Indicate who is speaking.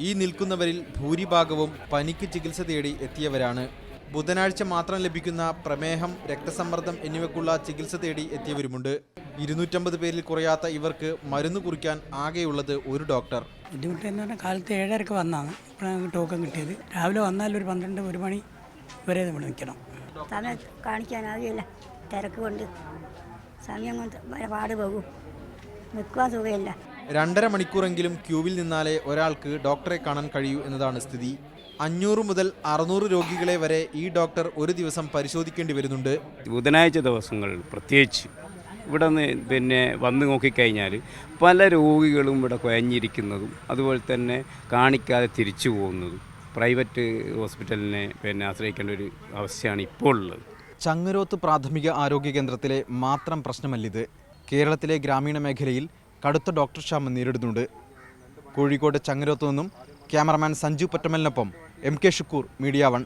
Speaker 1: ഈ നിൽക്കുന്നവരിൽ ഭൂരിഭാഗവും പനിക്ക് ചികിത്സ തേടി എത്തിയവരാണ്. ബുധനാഴ്ച മാത്രം ലഭിക്കുന്ന പ്രമേഹം, രക്തസമ്മർദ്ദം എന്നിവയ്ക്കുള്ള ചികിത്സ തേടി എത്തിയവരുമുണ്ട്. 250 പേരിൽ കുറയാത്ത ഇവർക്ക് മരുന്ന് കുറിക്കാൻ ആകെയുള്ളത് ഒരു ഡോക്ടർ.
Speaker 2: ബുദ്ധിമുട്ടെന്ന് പറഞ്ഞാൽ കാലത്ത് 7:30 വന്നാണ് ഇപ്പോഴാണ് ടോക്കൺ കിട്ടിയത്. രാവിലെ വന്നാൽ ഒരു 12-1 മണി വരെ നമ്മൾ നിൽക്കണം.
Speaker 3: സമയം കാണിക്കാനാകില്ല, തിരക്ക് കൊണ്ട് സമയം കൊണ്ട് പാട് പോകും, നിൽക്കുവാൻ സുഖമില്ല.
Speaker 1: 2.5 മണിക്കൂറെങ്കിലും ക്യൂവിൽ നിന്നാലേ ഒരാൾക്ക് ഡോക്ടറെ കാണാൻ കഴിയൂ എന്നതാണ് സ്ഥിതി. 500 മുതൽ 600 രോഗികളെ വരെ ഈ ഡോക്ടർ ഒരു ദിവസം പരിശോധിക്കേണ്ടി വരുന്നുണ്ട്.
Speaker 4: ബുധനാഴ്ച ദിവസങ്ങൾ പ്രത്യേകിച്ച് ഇവിടെ നിന്ന് വന്ന് നോക്കിക്കഴിഞ്ഞാൽ പല രോഗികളും ഇവിടെ കുഴഞ്ഞിരിക്കുന്നതും അതുപോലെ തന്നെ കാണിക്കാതെ തിരിച്ചു പോകുന്നതും പ്രൈവറ്റ് ഹോസ്പിറ്റലിനെ ആശ്രയിക്കേണ്ട ഒരു അവസ്ഥയാണ് ഇപ്പോൾ ഉള്ളത്.
Speaker 1: ചങ്ങരോത്ത് പ്രാഥമിക ആരോഗ്യ കേന്ദ്രത്തിലെ മാത്രം പ്രശ്നമല്ലിത്. കേരളത്തിലെ ഗ്രാമീണ മേഖലയിൽ കടുത്ത ഡോക്ടർ ക്ഷാമം നേരിടുന്നുണ്ട്. കോഴിക്കോട് ചങ്ങരോത്തു നിന്നും ക്യാമറമാൻ സഞ്ജു പറ്റമലിനൊപ്പം MK ഷുക്കൂർ, മീഡിയ 1.